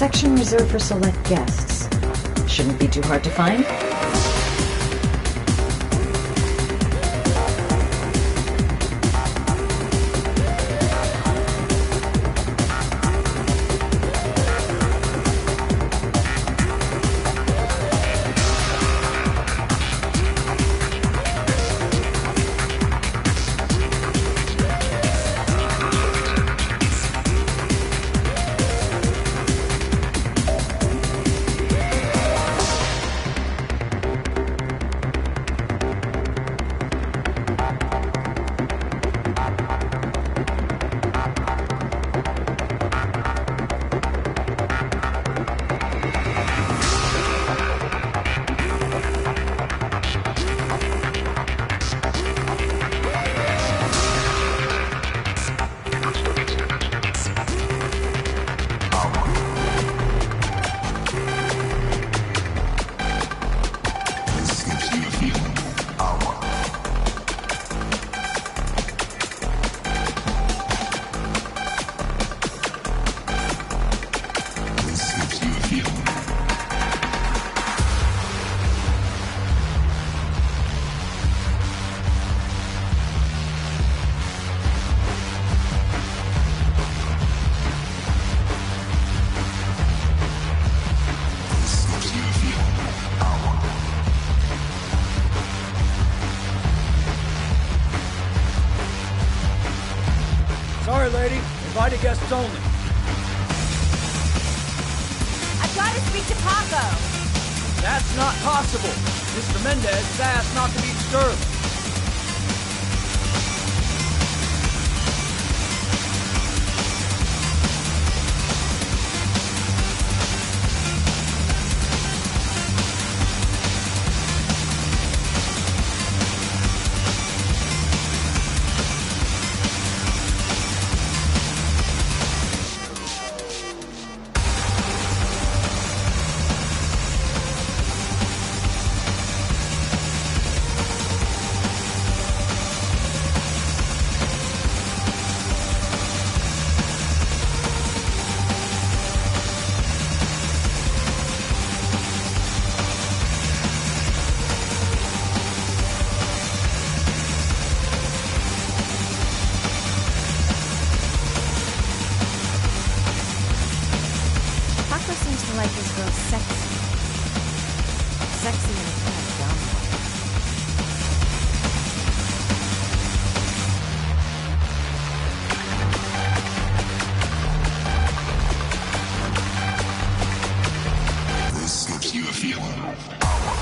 section reserved for select guests. Shouldn't be too hard to find. Sorry, lady. Invited guests only. I've got to speak to Paco. That's not possible. Mr. Mendez has asked not to be disturbed. Like this girl's sexy. Sexy in a kind of dumb way. This gives you a feeling of power.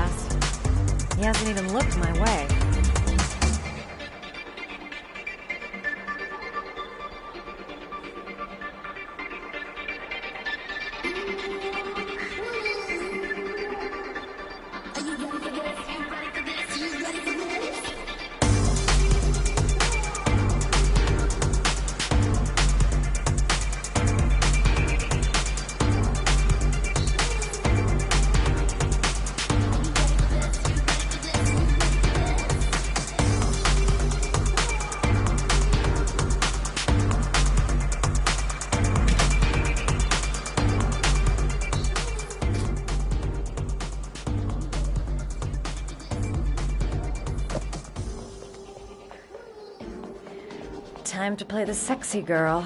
class. He hasn't even looked my way. Time to play the sexy girl.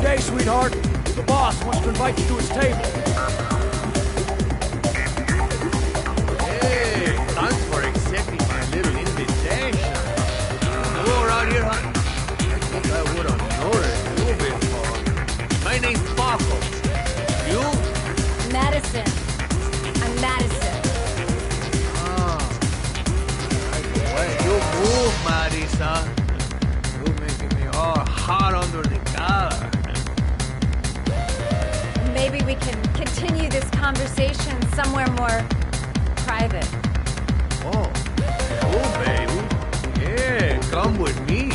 Hey, sweetheart. The boss wants to invite you to his table. Hey, thanks for accepting my little invitation. Hello around here, hon? I think I would have noticed you before. My name's Paco. You? Madison. I'm Madison. Move, Marisa. You're making me all hot under the collar. Maybe we can continue this conversation somewhere more private. Oh, baby. Yeah, come with me.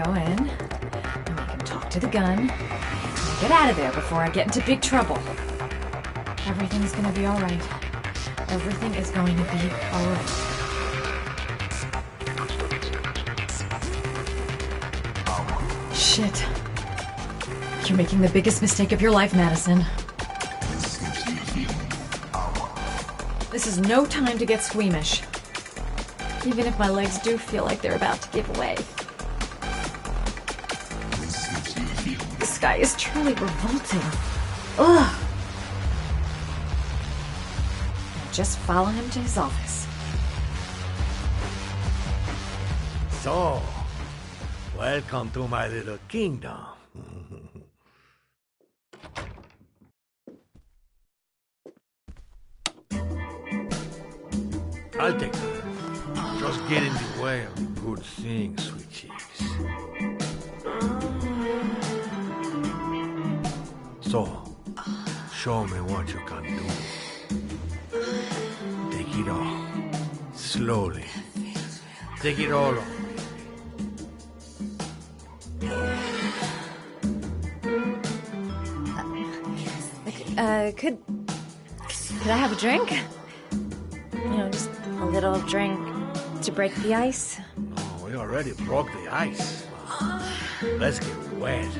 Go in, and we can talk to the gun, and get out of there before I get into big trouble. Everything's gonna be alright. Everything is going to be alright. Shit. You're making the biggest mistake of your life, Madison. This is no time to get squeamish. Even if my legs do feel like they're about to give away. This guy is truly revolting. Ugh. Just follow him to his office. So, welcome to my little kingdom. I'll take that. Just get in the way of good things, sweet cheeks. So, show me what you can do. Take it all. Slowly. Take it all on. Could I have a drink? You know, just a little drink to break the ice. Oh, we already broke the ice. Let's get wet.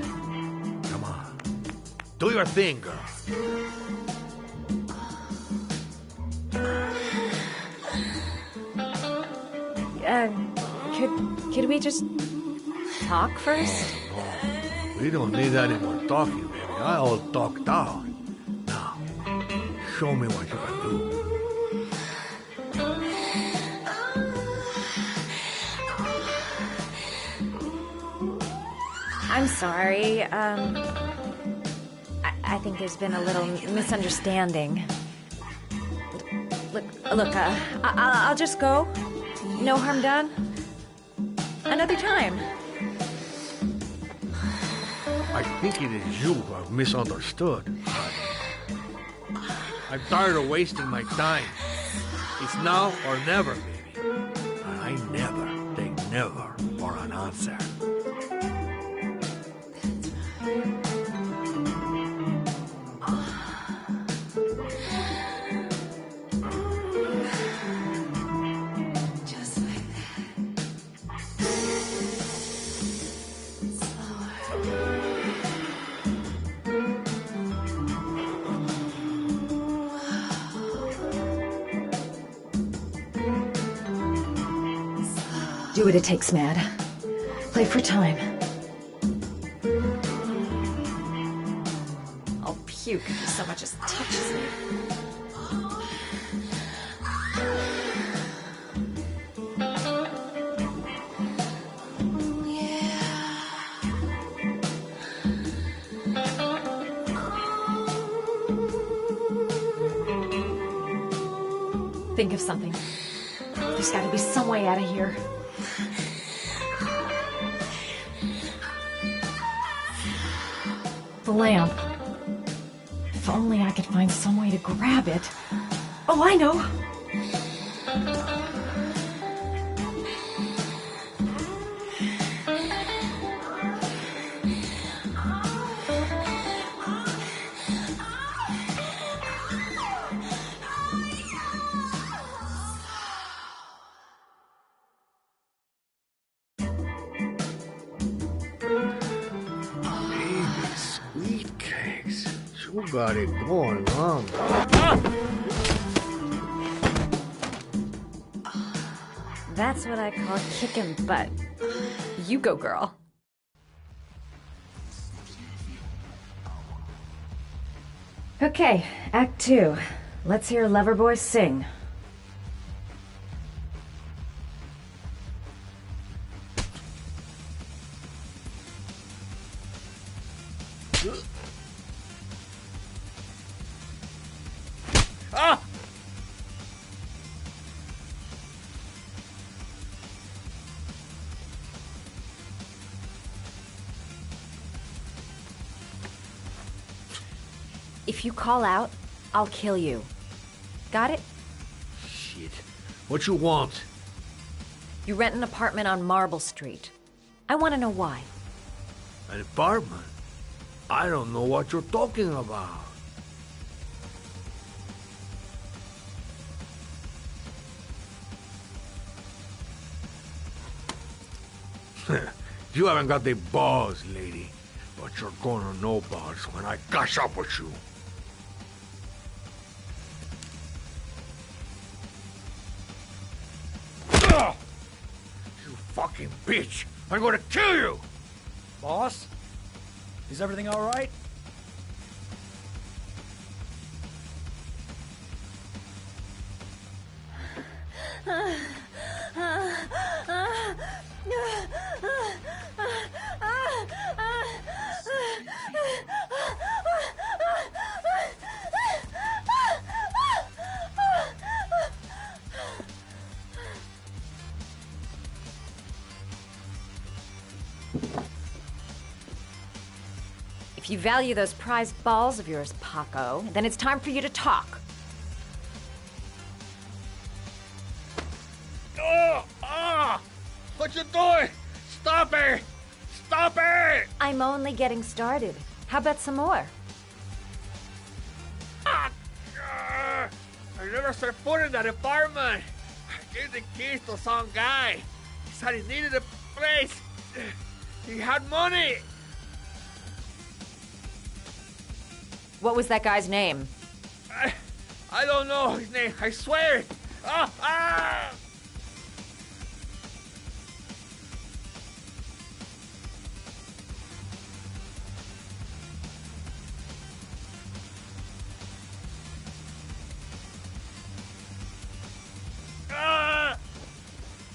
Come on. Do your thing, girl. Could we just talk first? No, we don't need any more talking, baby. I all talked out. Now, show me what you can do. I'm sorry. I think there's been a little misunderstanding. Look, I'll just go. No harm done. Another time. I think it is you who have misunderstood. I'm tired of wasting my time. It's now or never, baby. And I never take never for an answer. Do what it takes, Mad. Play for time. I'll puke if he so much as touches me. Think of something. There's got to be some way out of here. The lamp. If only I could find some way to grab it. Oh, I know! You got it going on. That's what I call kicking butt. You go, girl. Okay, Act 2. Let's hear Loverboy sing. Ah! If you call out, I'll kill you. Got it? Shit. What you want? You rent an apartment on Marble Street. I want to know why. An apartment? I don't know what you're talking about. You haven't got the balls, lady. But you're gonna know balls when I catch up with you. Ugh! You fucking bitch! I'm gonna kill you! Boss? Is everything all right? If you value those prized balls of yours, Paco, then it's time for you to talk. Oh! Ah! What you doing? Stop it! Stop it! I'm only getting started. How about some more? Ah! I never set foot in that apartment. I gave the keys to some guy. He said he needed a place. He had money. What was that guy's name? I don't know his name. I swear. Ah! Ah!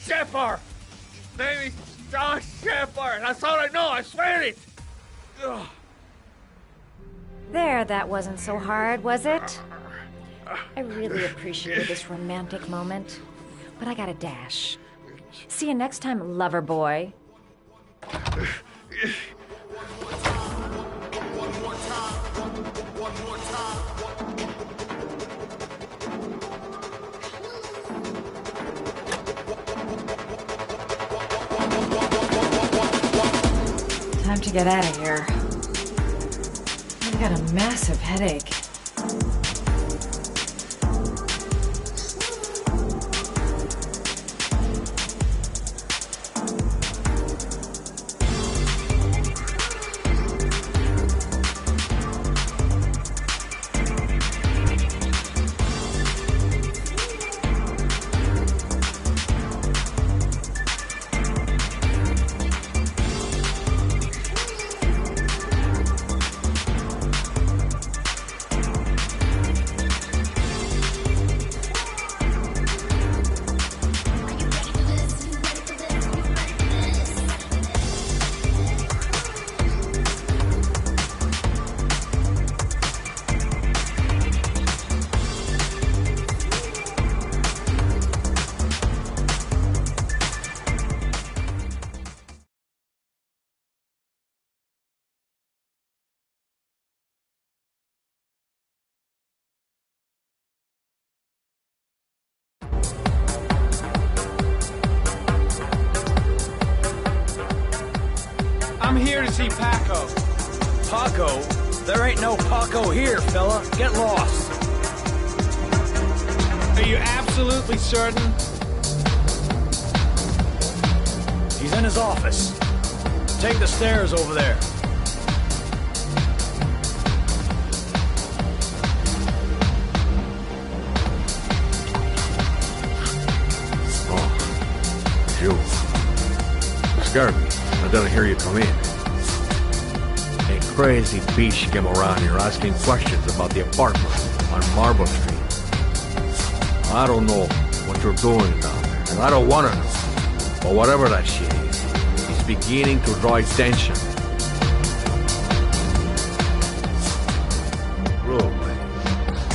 Shepard! His name is John Shepard! That's all I know, I swear it! Ugh. There, that wasn't so hard, was it? I really appreciated this romantic moment, but I gotta dash. See you next time, lover boy. Time to get out of here. I've got a massive headache. I'm here to see Paco. Paco? There ain't no Paco here, fella. Get lost. Are you absolutely certain? He's in his office. Take the stairs over there. scared me. I didn't hear you come in. A crazy bitch came around here asking questions about the apartment on Marble Street. I don't know what you're doing down there, and I don't want to know. But whatever that shit is, it's beginning to draw attention. Look,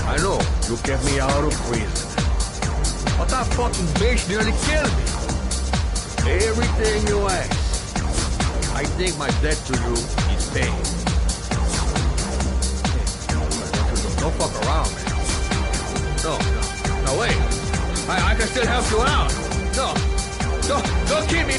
I know you kept me out of prison. But that fucking bitch nearly killed me. Everything you ask. I think my debt to you is paid. Don't fuck around, man. No, wait. I can still help you out. Don't keep me.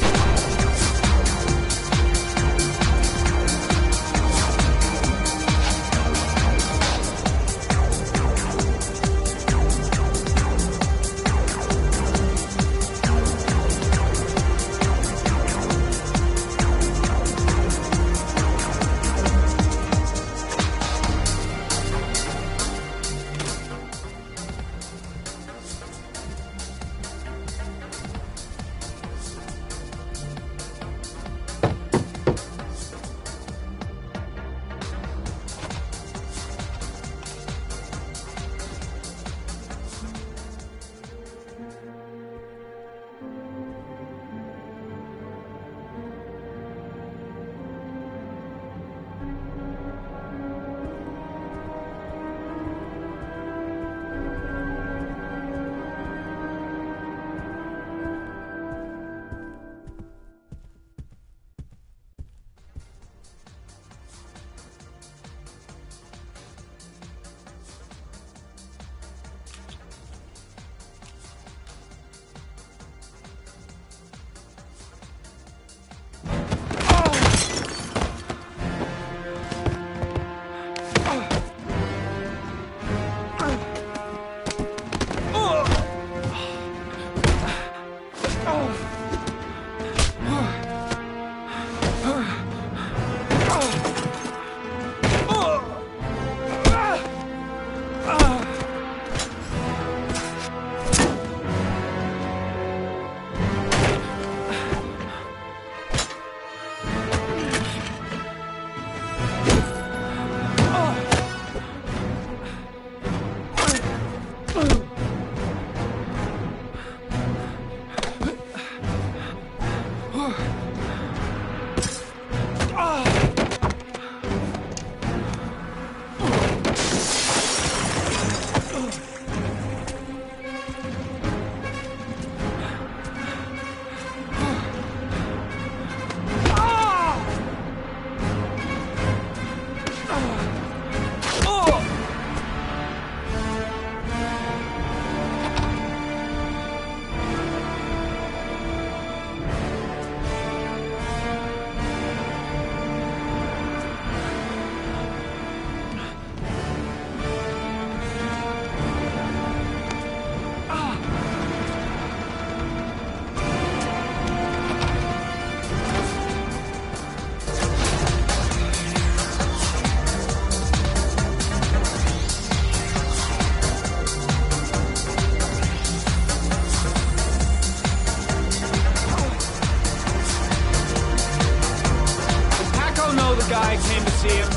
guy came to see him.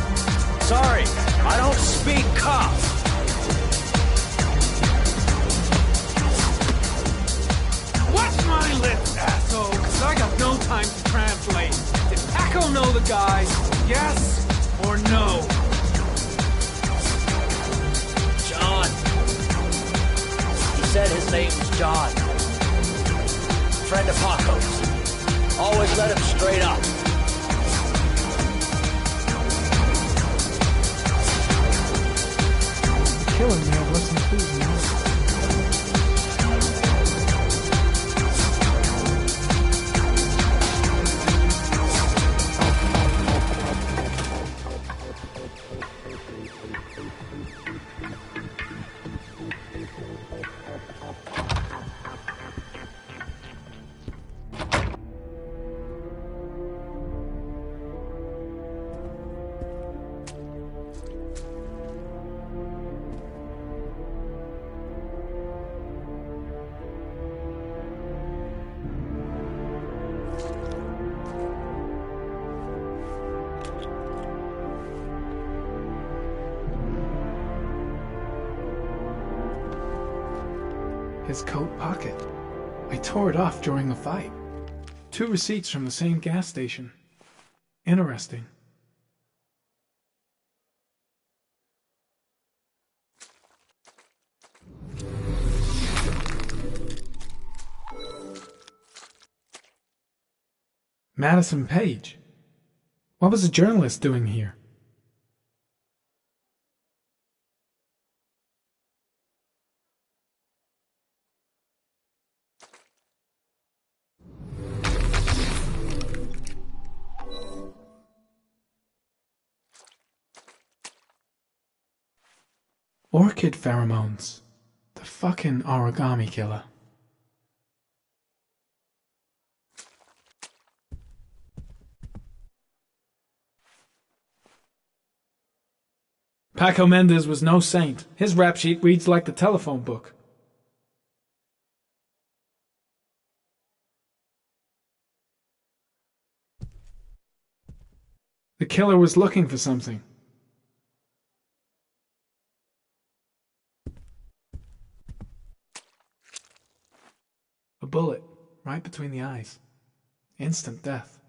Sorry, I don't speak cop. Watch my lips, asshole, because I got no time to translate. Did Paco know the guy? Yes or no? John. He said his name was John. Friend of Paco's. Always let him straight up. Killing me of less than pleasing. His coat pocket. I tore it off during a fight. 2 receipts from the same gas station. Interesting. Madison Page. What was a journalist doing here? Orchid pheromones. The fucking origami killer. Paco Mendez was no saint. His rap sheet reads like the telephone book. The killer was looking for something. A bullet, right between the eyes. Instant death.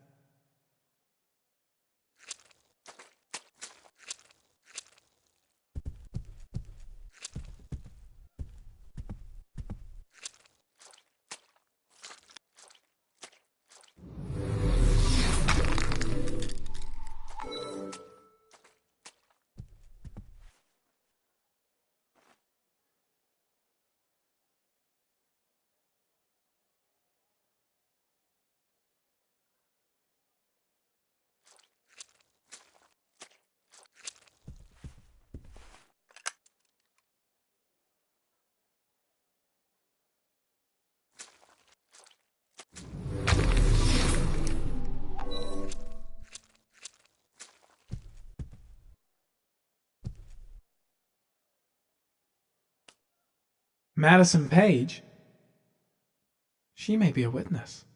Madison Page? She may be a witness.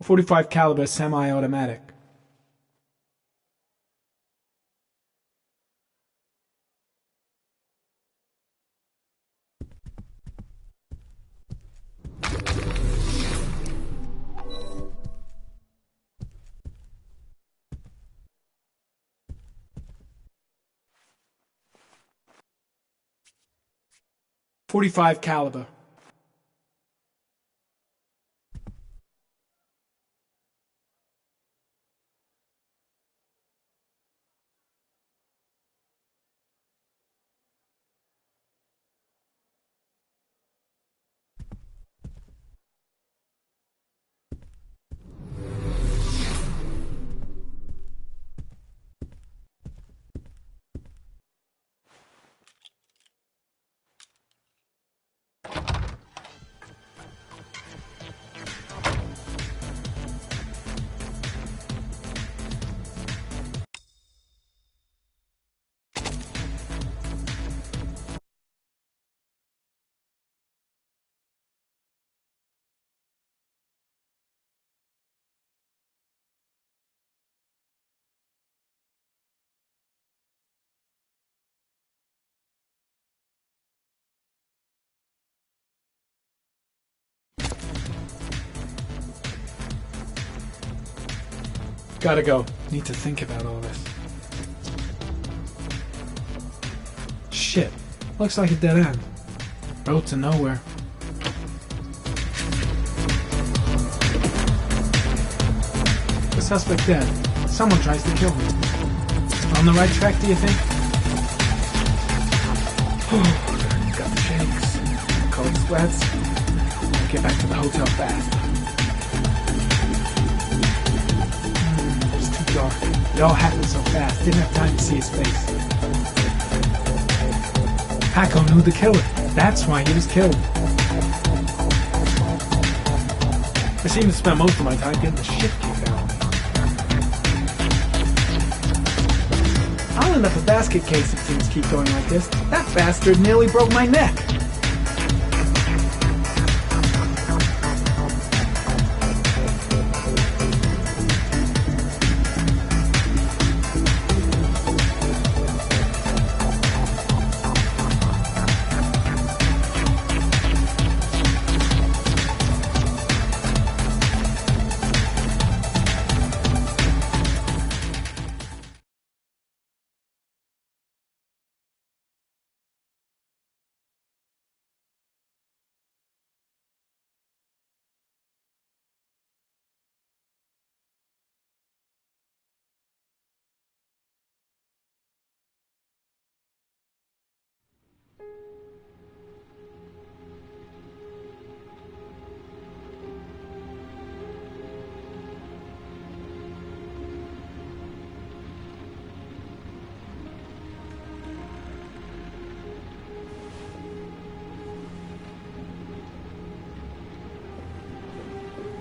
.45 caliber semi-automatic. .45 caliber. Gotta go. Need to think about all this. Shit. Looks like a dead end. Road to nowhere. suspect dead. Someone tries to kill me. On the right track, do you think? Got the shakes. Cold sweats. Get back to the hotel fast. It's too dark. It all happened so fast. Didn't have time to see his face. Paco knew the killer. That's why he was killed. I seem to spend most of my time getting the shit kicked out of me. I'll end up a basket case if things keep going like this. That bastard nearly broke my neck.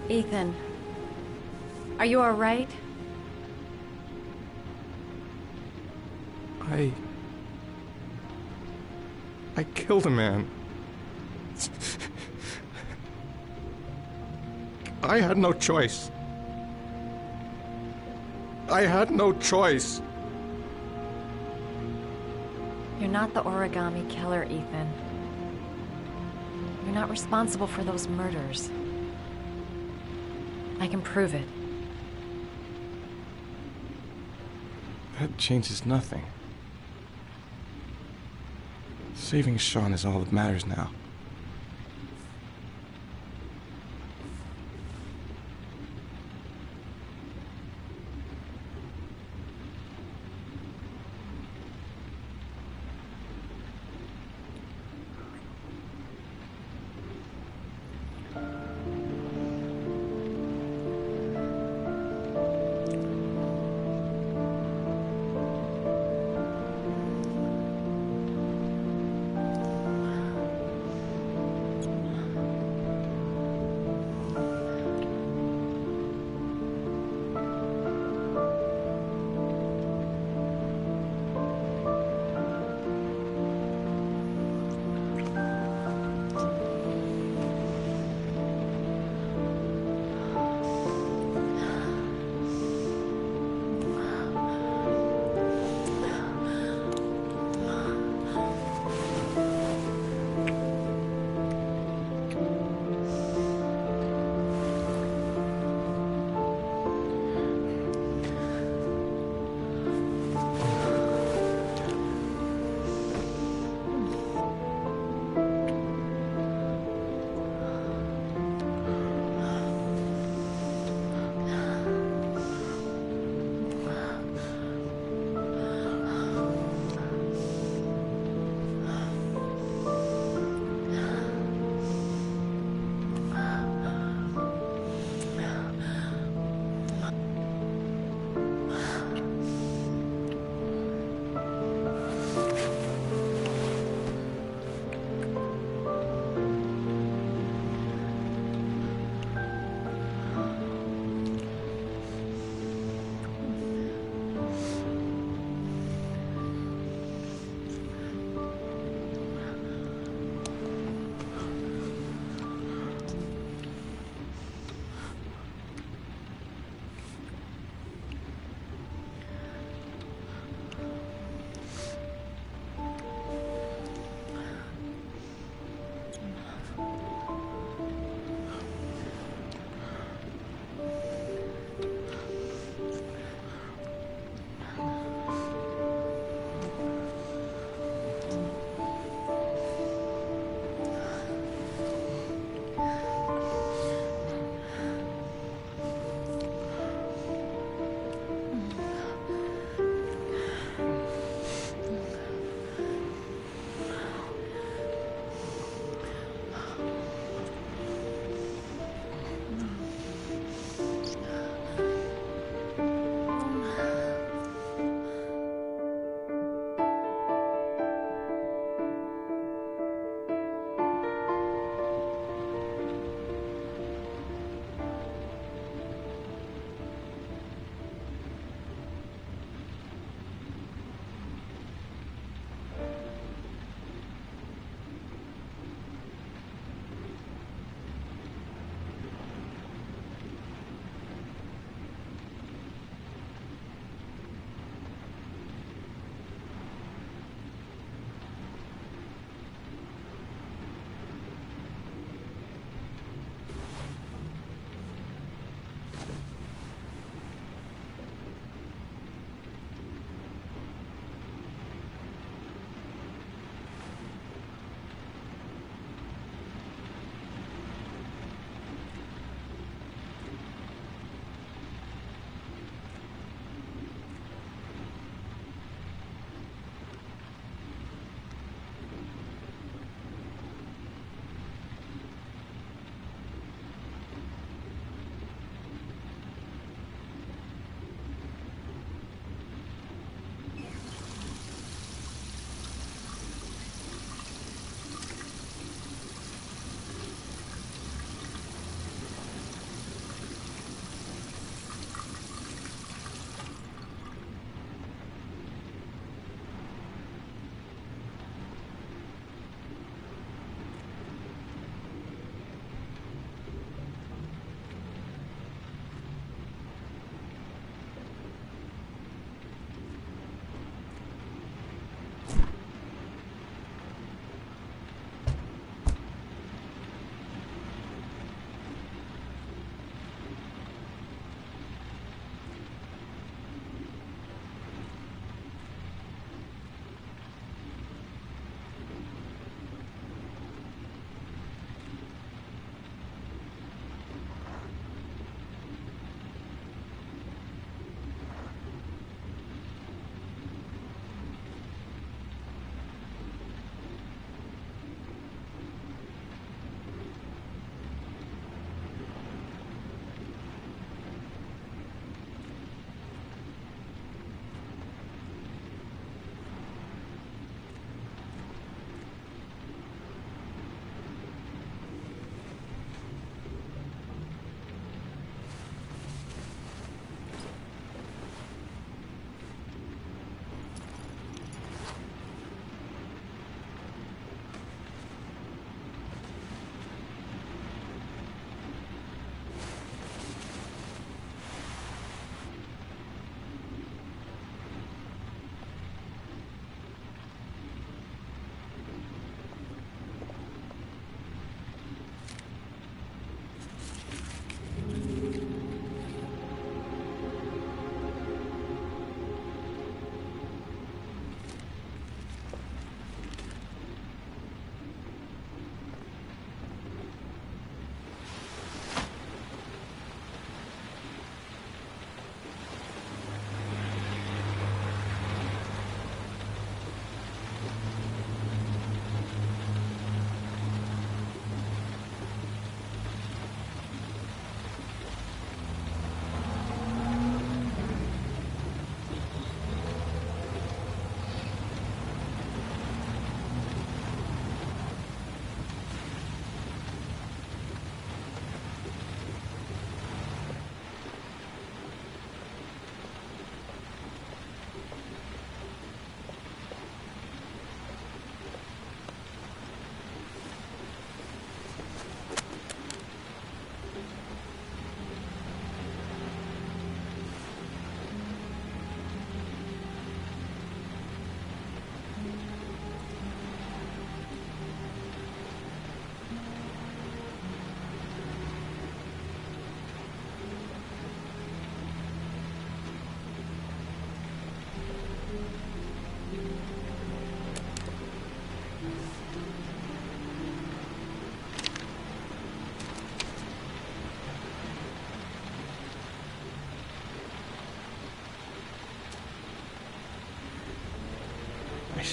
Ethan, are you all right? I killed a man. I had no choice. I had no choice. You're not the origami killer, Ethan. You're not responsible for those murders. I can prove it. That changes nothing. Saving Sean is all that matters now.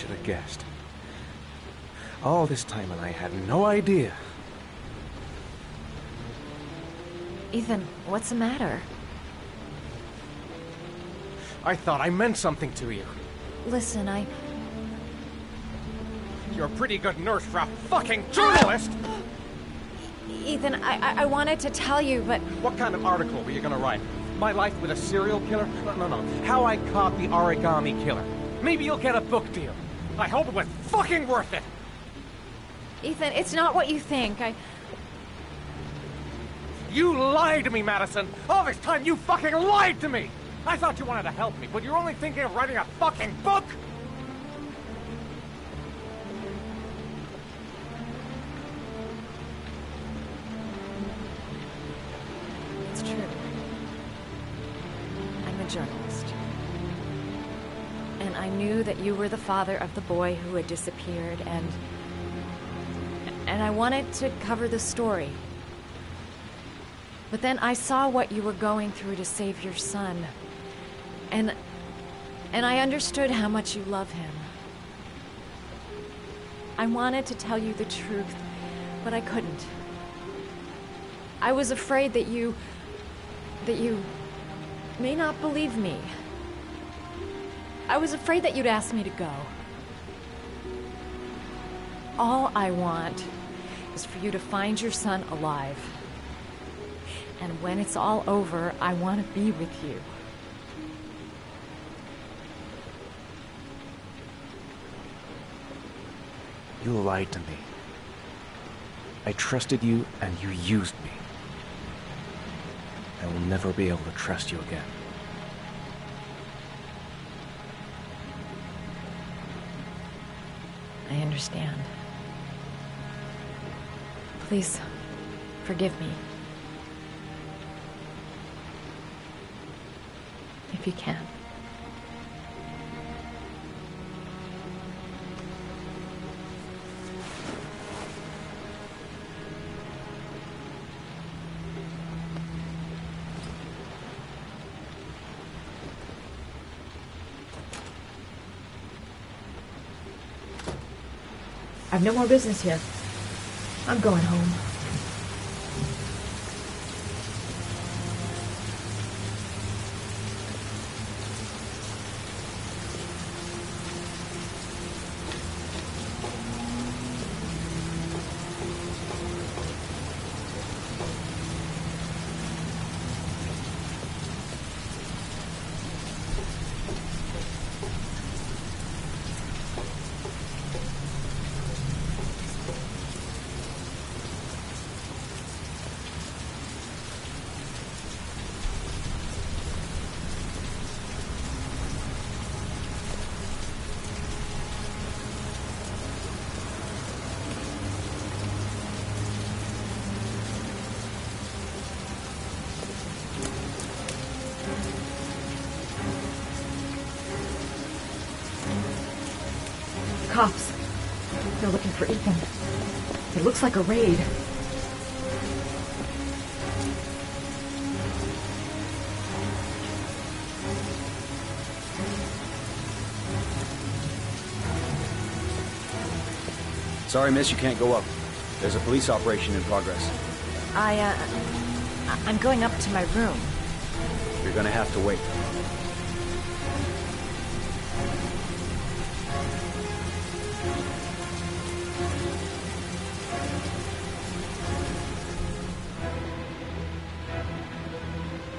should have guessed. All this time and I had no idea. Ethan, what's the matter? I thought I meant something to you. Listen, You're a pretty good nurse for a fucking journalist! Ethan, I wanted to tell you, but... What kind of article were you gonna write? My life with a serial killer? No. How I caught the origami killer. Maybe you'll get a book deal. I hope it was fucking worth it! Ethan, it's not what you think. You lied to me, Madison! All this time you fucking lied to me! I thought you wanted to help me, but you're only thinking of writing a fucking book! It's true. I'm a journalist. And I knew that you were the father of the boy who had disappeared, and I wanted to cover the story. But then I saw what you were going through to save your son. And I understood how much you love him. I wanted to tell you the truth, but I couldn't. I was afraid that you may not believe me. I was afraid that you'd ask me to go. All I want is for you to find your son alive. And when it's all over, I want to be with you. You lied to me. I trusted you and you used me. I will never be able to trust you again. I understand. Please, forgive me. If you can. I've no more business here. I'm going home. Cops. They're looking for Ethan. It looks like a raid. Sorry, miss, you can't go up. There's a police operation in progress. I'm going up to my room. You're gonna have to wait.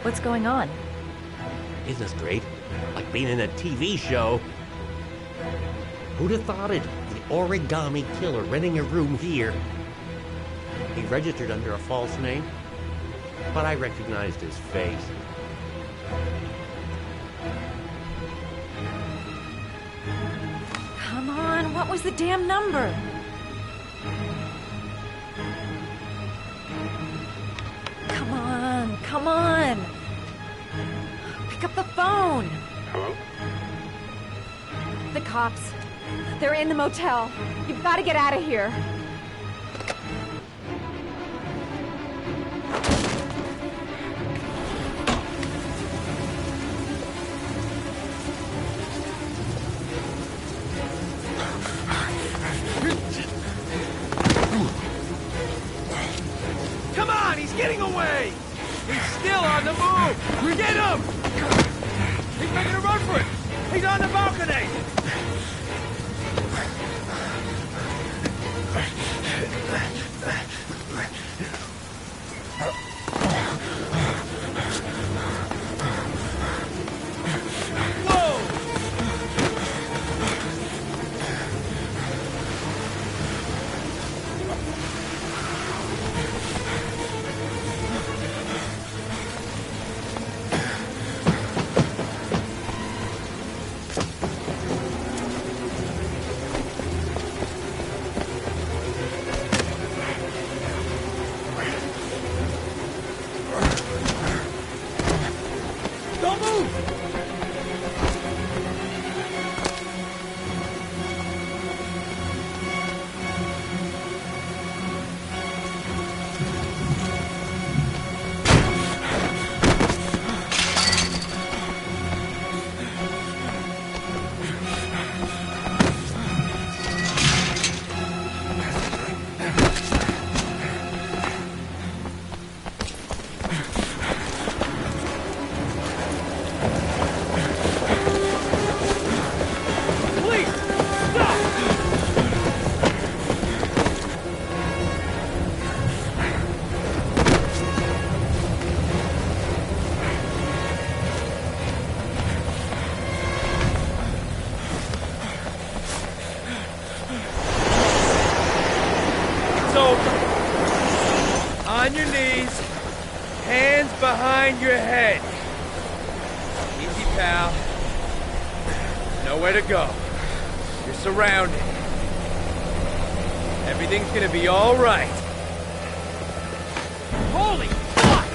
What's going on? Isn't this great? Like being in a TV show. Who'd have thought it? The origami killer renting a room here. He registered under a false name, but I recognized his face. Come on, what was the damn number? Come on! Pick up the phone! Hello? The cops. They're in the motel. You've got to get out of here. getting away! He's still on the move! Get him! He's making a run for it! He's on the balcony! On your knees, hands behind your head. Easy, pal. Nowhere to go. You're surrounded. Everything's gonna be all right. Holy fuck!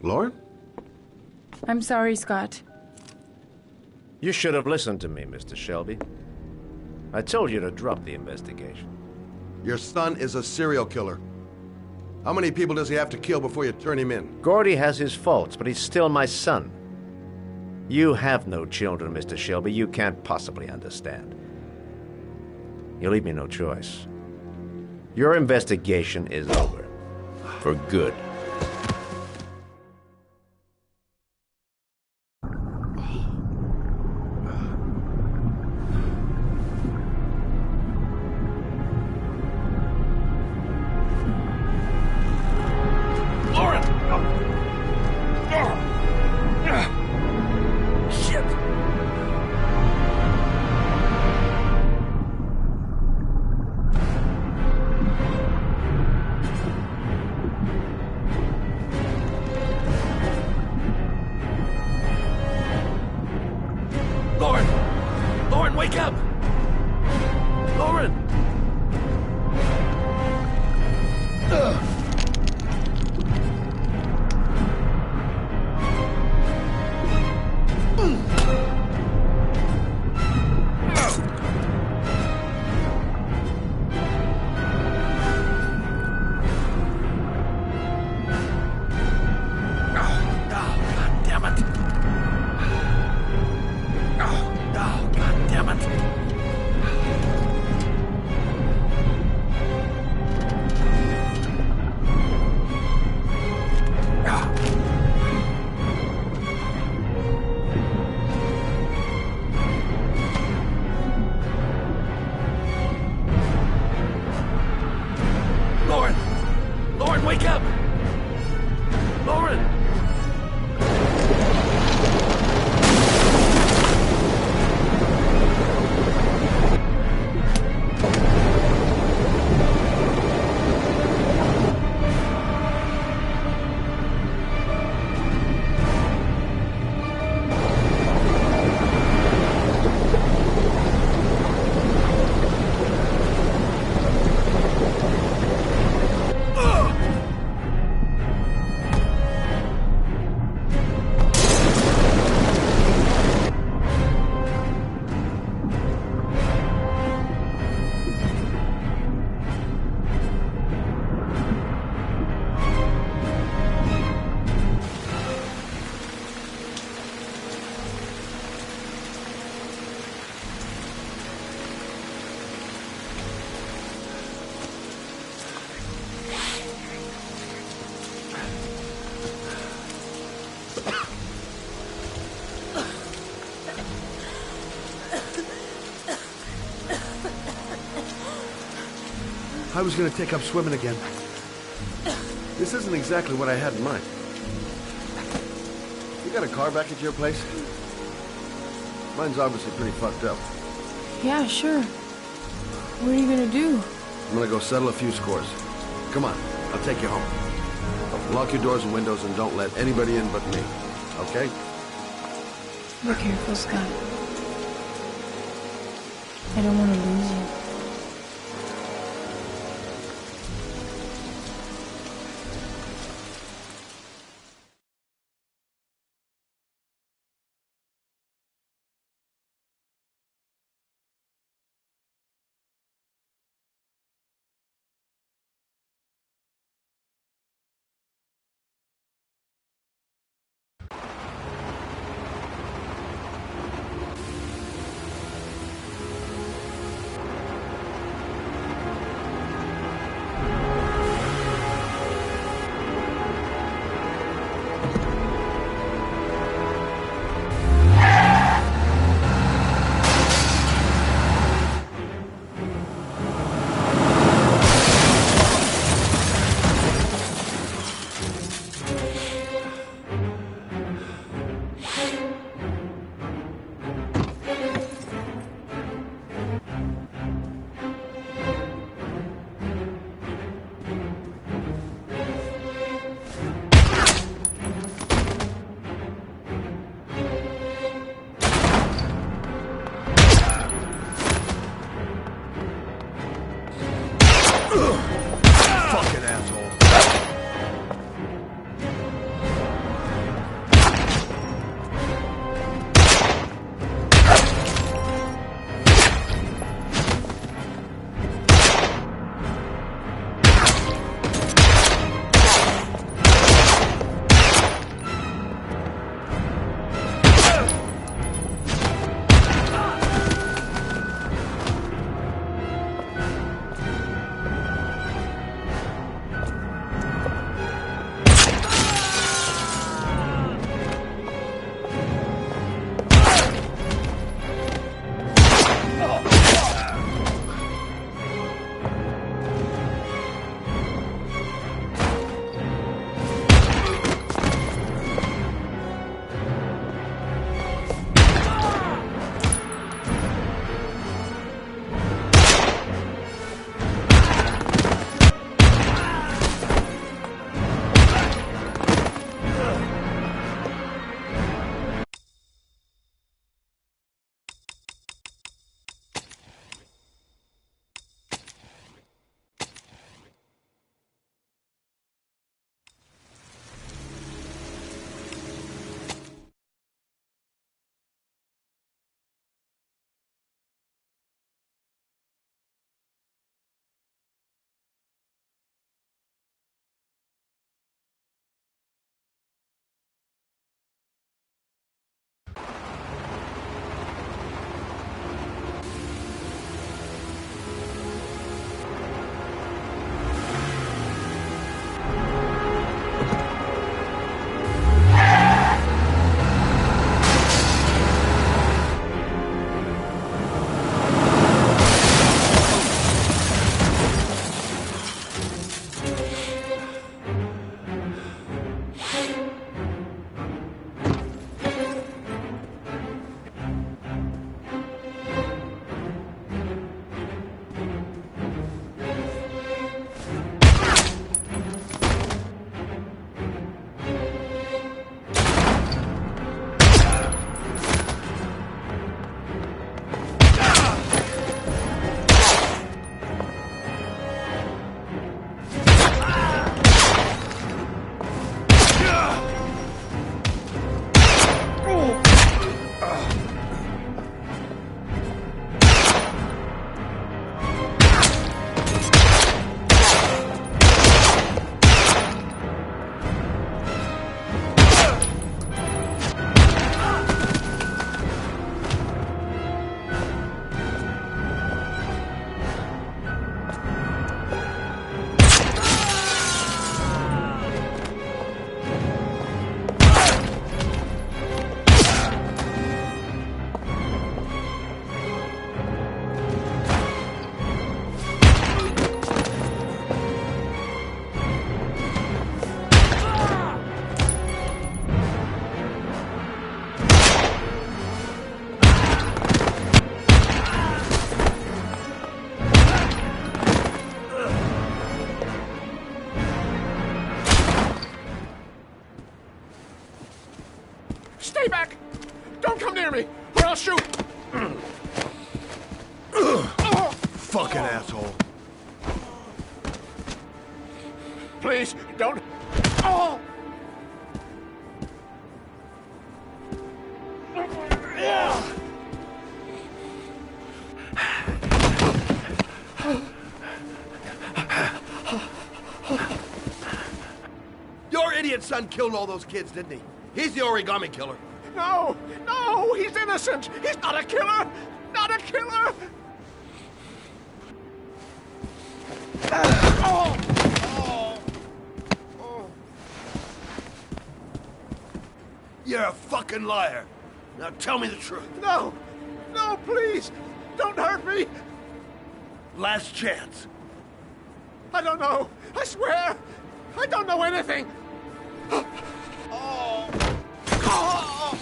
Lauren? I'm sorry, Scott. You should have listened to me, Mr. Shelby. I told you to drop the investigation. Your son is a serial killer. How many people does he have to kill before you turn him in? Gordy has his faults, but he's still my son. You have no children, Mr. Shelby. You can't possibly understand. You leave me no choice. Your investigation is over. For good. damn it! Oh, god damn it! Lauren, wake up! Lauren! I was gonna take up swimming again. This isn't exactly what I had in mind. You got a car back at your place? Mine's obviously pretty fucked up. Yeah, sure. What are you gonna do? I'm gonna go settle a few scores. Come on, I'll take you home. Lock your doors and windows and don't let anybody in but me. Okay? Be careful, Scott. I don't want to lose you. Stay back! Don't come near me, or I'll shoot! Fucking asshole. Please, don't... Oh! Your idiot son killed all those kids, didn't he? He's the origami killer. No! No! He's innocent! He's not a killer! Not a killer! Oh! Oh! Oh! You're a fucking liar. Now tell me the truth. No! No, please! Don't hurt me! Last chance. I don't know! I swear! I don't know anything! Oh! Oh!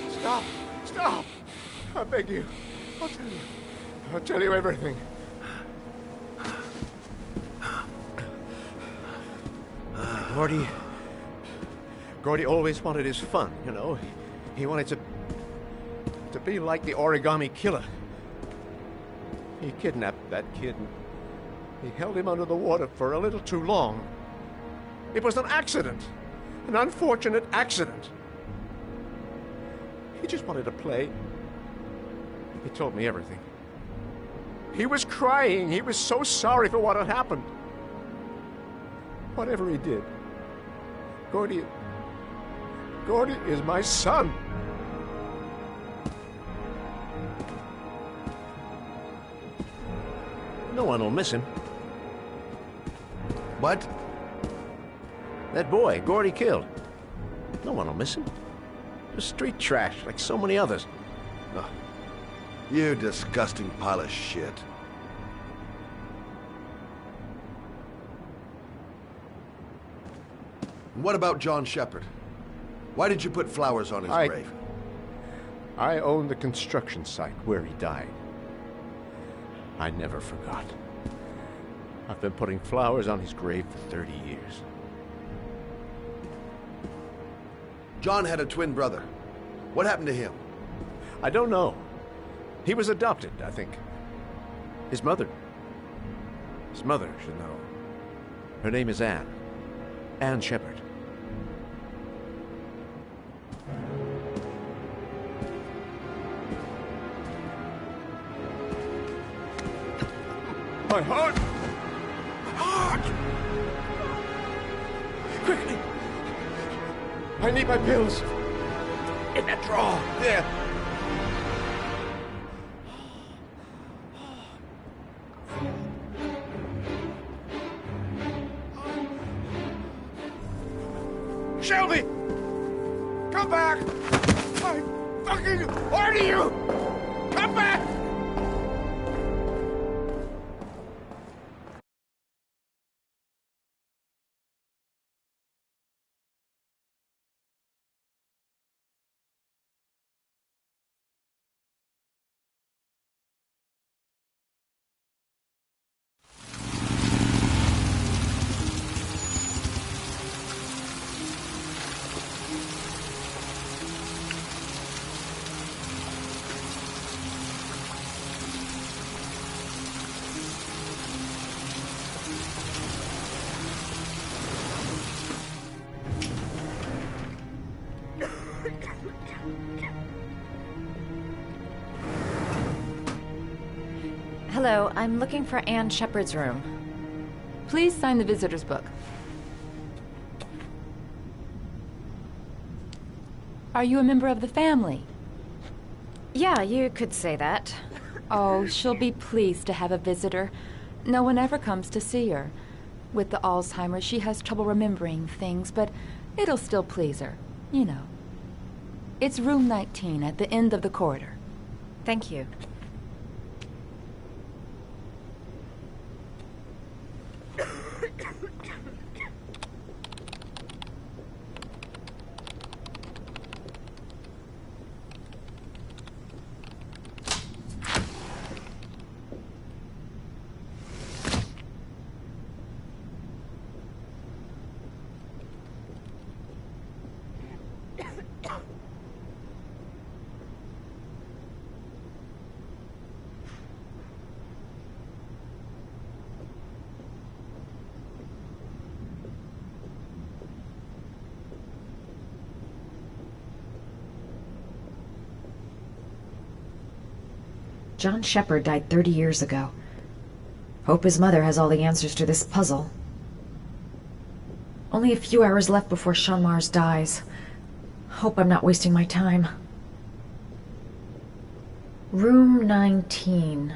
Stop! Stop! I beg you. I'll tell you. I'll tell you everything. Gordy always wanted his fun, you know. He wanted to be like the origami killer. He kidnapped that kid and he held him under the water for a little too long. It was an accident. An unfortunate accident. He just wanted to play. He told me everything. He was crying. He was so sorry for what had happened. Whatever he did, Gordy is my son. No one will miss him. What? That boy, Gordy killed. No one will miss him. Just street trash, like so many others. Oh, you disgusting pile of shit. And what about John Shepard? Why did you put flowers on his grave? I own the construction site where he died. I never forgot. I've been putting flowers on his grave for 30 years. John had a twin brother. What happened to him? I don't know. He was adopted, I think. His mother should know. Her name is Anne. Anne Shepard. My heart! My heart! Quickly! I need my pills. In that drawer. There. Shelby! Come back! I fucking order you! Come back! Hello, I'm looking for Anne Shepard's room. Please sign the visitor's book. Are you a member of the family? Yeah, you could say that. Oh, she'll be pleased to have a visitor. No one ever comes to see her. With the Alzheimer's, she has trouble remembering things, but it'll still please her, you know. It's room 19 at the end of the corridor. Thank you. John Shepard died 30 years ago. Hope his mother has all the answers to this puzzle. Only a few hours left before Sean Mars dies. Hope I'm not wasting my time. Room 19.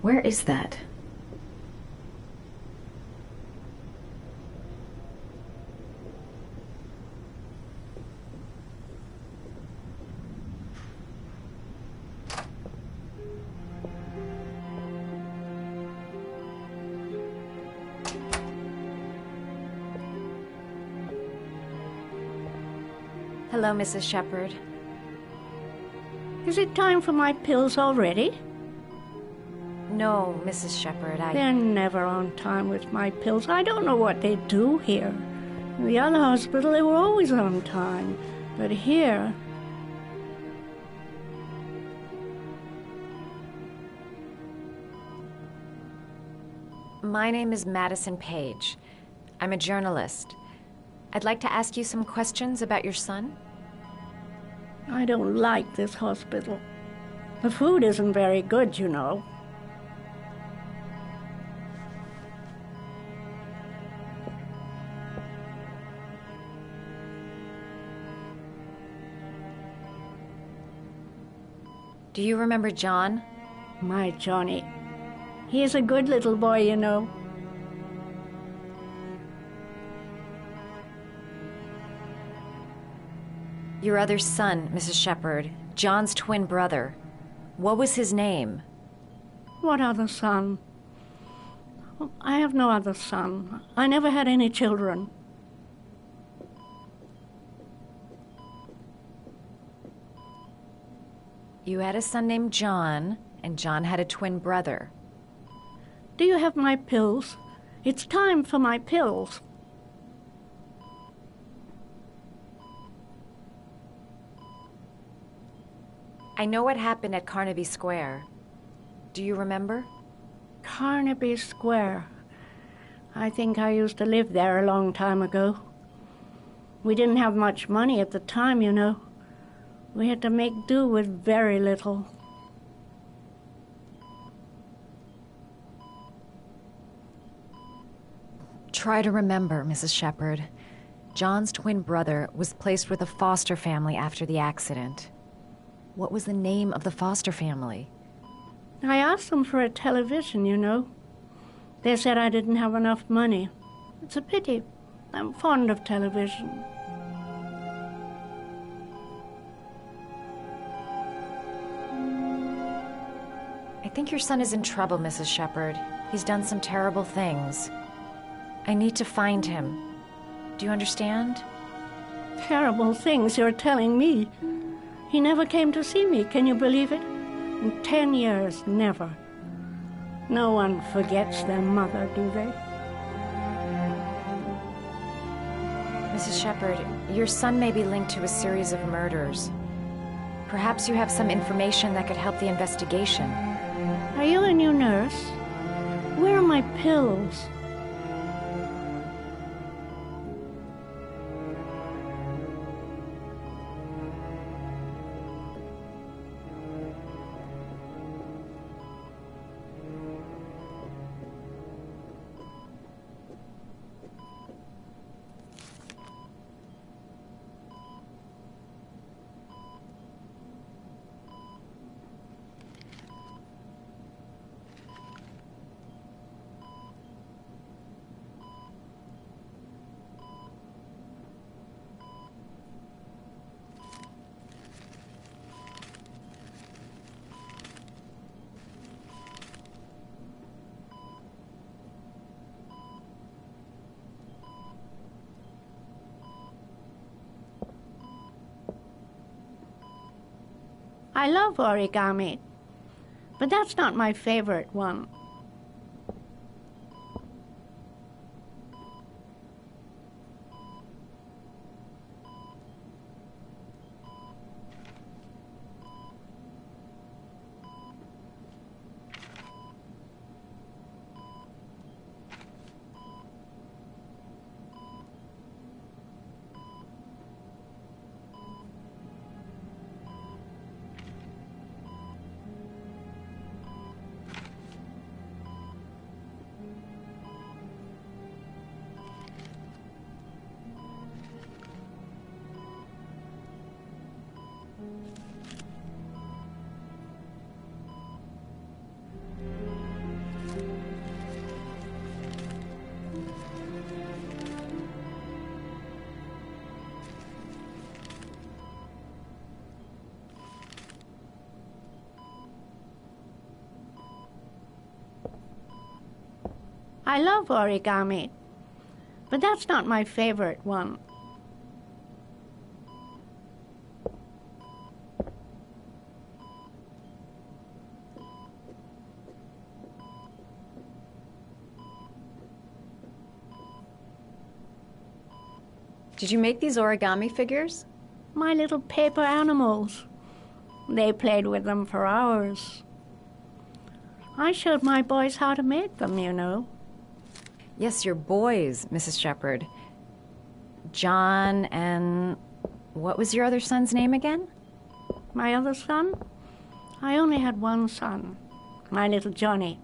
Where is that? Hello, Mrs. Shepard. Is it time for my pills already? No, Mrs. Shepard, They're never on time with my pills. I don't know what they do here. In the other hospital, they were always on time. But here... My name is Madison Page. I'm a journalist. I'd like to ask you some questions about your son. I don't like this hospital. The food isn't very good, you know. Do you remember John? My Johnny. He is a good little boy, you know. Your other son, Mrs. Shepard, John's twin brother. What was his name? What other son? I have no other son. I never had any children. You had a son named John, and John had a twin brother. Do you have my pills? It's time for my pills. I know what happened at Carnaby Square. Do you remember? Carnaby Square. I think I used to live there a long time ago. We didn't have much money at the time, you know. We had to make do with very little. Try to remember, Mrs. Shepard. John's twin brother was placed with a foster family after the accident. What was the name of the foster family? I asked them for a television, you know. They said I didn't have enough money. It's a pity. I'm fond of television. I think your son is in trouble, Mrs. Shepard. He's done some terrible things. I need to find him. Do you understand? Terrible things you're telling me. He never came to see me, can you believe it? In 10 years, never. No one forgets their mother, do they? Mrs. Shepard, your son may be linked to a series of murders. Perhaps you have some information that could help the investigation. Are you a new nurse? Where are my pills? I love origami, but that's not my favorite one. I love origami, but that's not my favorite one. Did you make these origami figures? My little paper animals. They played with them for hours. I showed my boys how to make them, you know. Yes, your boys, Mrs. Shepherd. John and... what was your other son's name again? My other son? I only had one son, my little Johnny.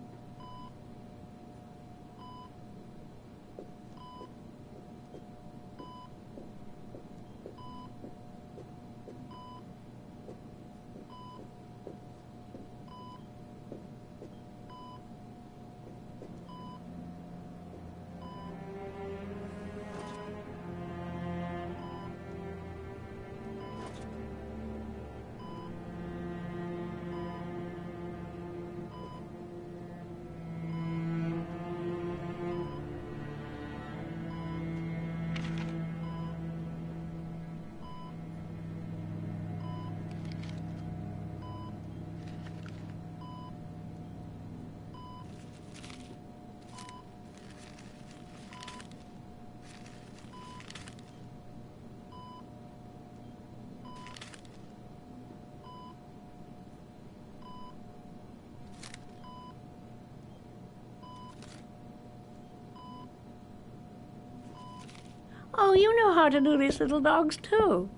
Oh, you know how to do these little dogs, too.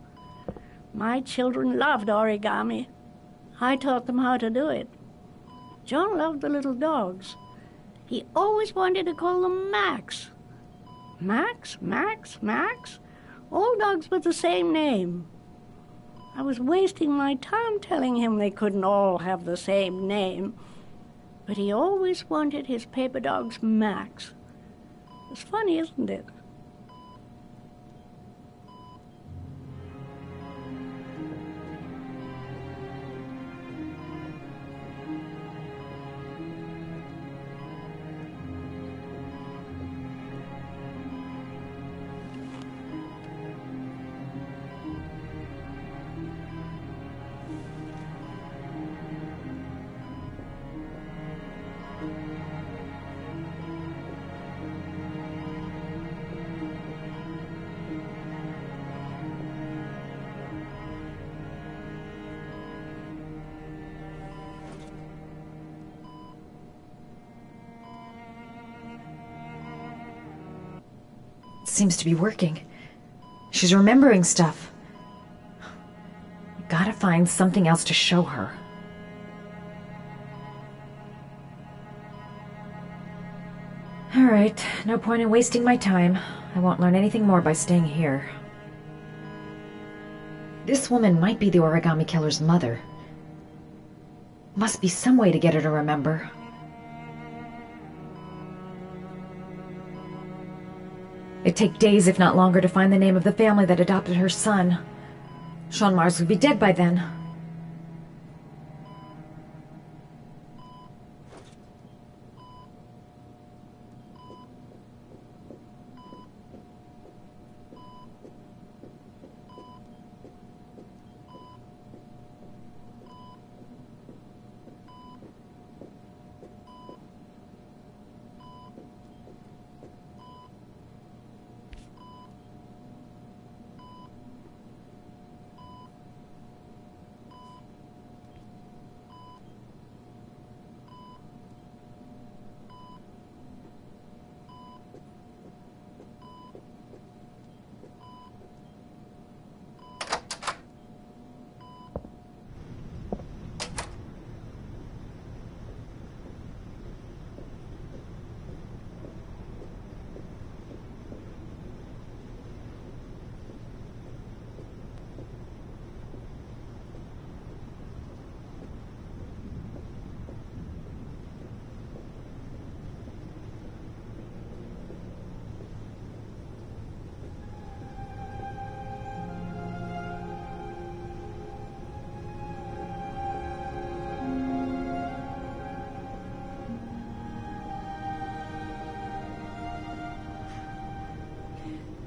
My children loved origami. I taught them how to do it. John loved the little dogs. He always wanted to call them Max. Max, Max, Max? All dogs with the same name. I was wasting my time telling him they couldn't all have the same name. But he always wanted his paper dogs Max. It's funny, isn't it? Seems to be working. She's remembering stuff. I gotta find something else to show her. Alright, no point in wasting my time. I won't learn anything more by staying here. This woman might be the origami killer's mother. Must be some way to get her to remember. It'd take days, if not longer, to find the name of the family that adopted her son. Sean Mars would be dead by then.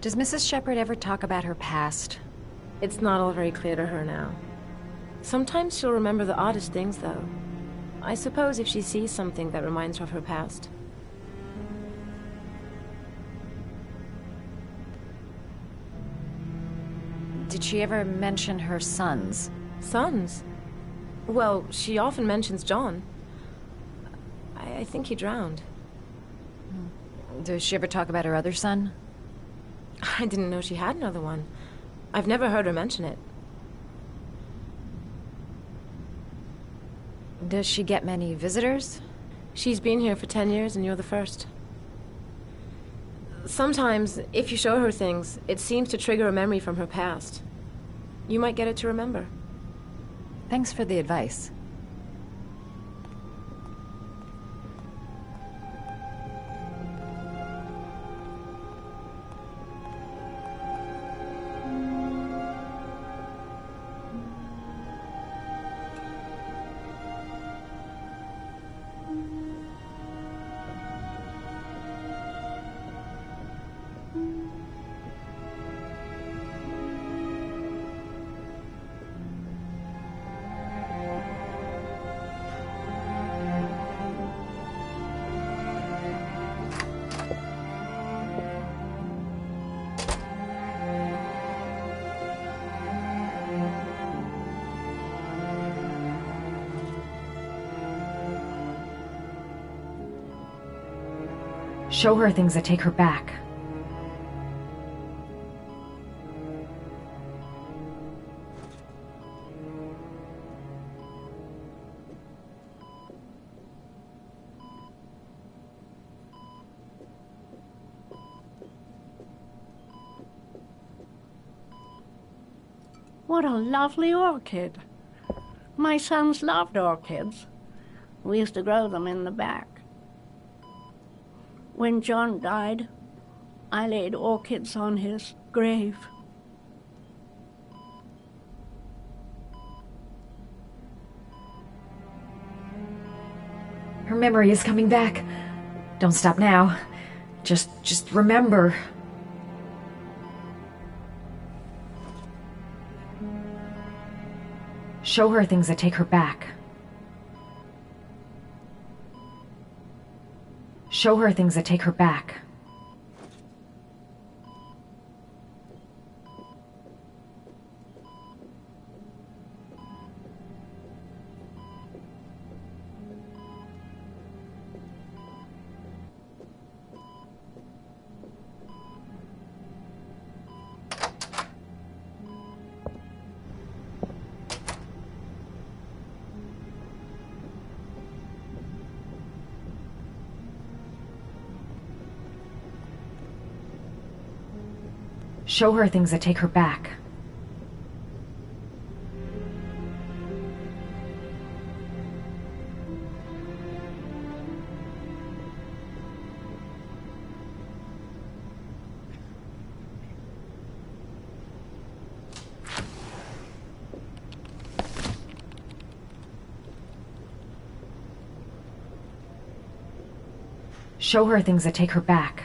Does Mrs. Shepherd ever talk about her past? It's not all very clear to her now. Sometimes she'll remember the oddest things, though. I suppose if she sees something that reminds her of her past. Did she ever mention her sons? Sons? Well, she often mentions John. I think he drowned. Does she ever talk about her other son? I didn't know she had another one. I've never heard her mention it. Does she get many visitors? She's been here for 10 years and you're the first. Sometimes, if you show her things, it seems to trigger a memory from her past. You might get it to remember. Thanks for the advice. Show her things that take her back. What a lovely orchid. My sons loved orchids. We used to grow them in the back. When John died, I laid orchids on his grave. Her memory is coming back. Don't stop now. Just remember. Show her things that take her back. Show her things that take her back. Show her things that take her back. Show her things that take her back.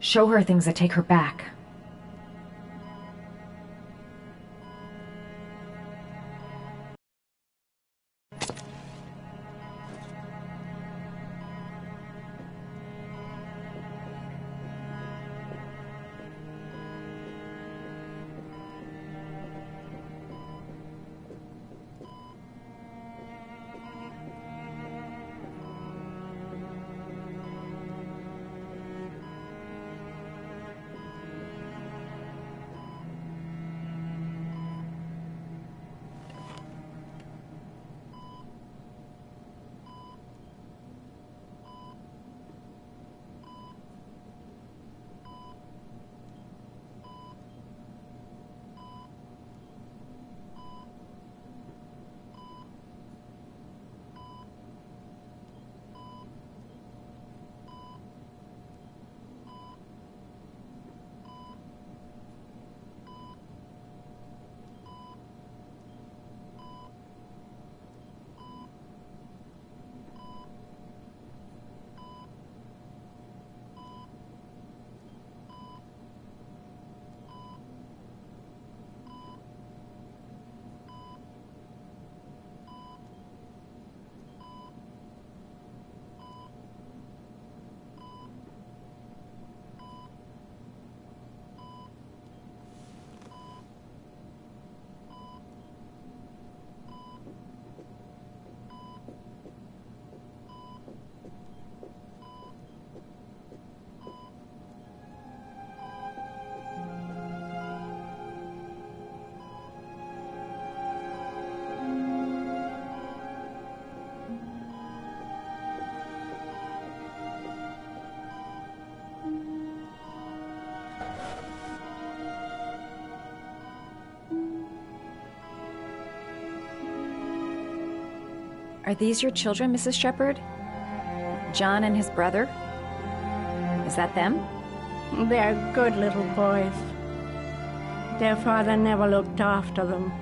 Show her things that take her back. Are these your children, Mrs. Shepherd? John and his brother? Is that them? They're good little boys. Their father never looked after them,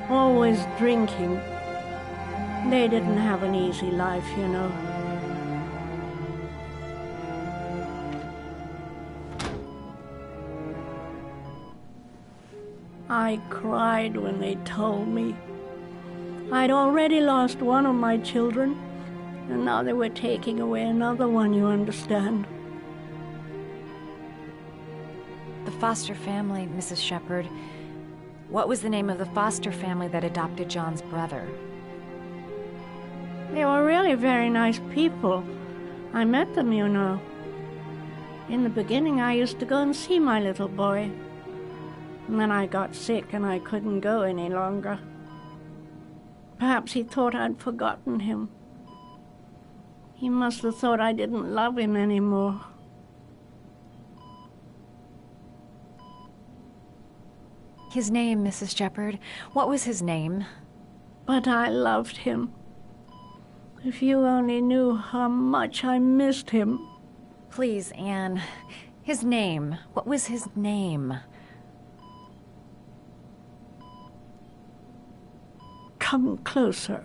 always drinking. They didn't have an easy life, you know. I cried when they told me. I'd already lost one of my children, and now they were taking away another one, you understand. The foster family, Mrs. Shepherd. What was the name of the foster family that adopted John's brother? They were really very nice people. I met them, you know. In the beginning, I used to go and see my little boy. And then I got sick and I couldn't go any longer. Perhaps he thought I'd forgotten him. He must have thought I didn't love him anymore. His name, Mrs. Shepherd. What was his name? But I loved him. If you only knew how much I missed him. Please, Anne. His name. What was his name? Come closer.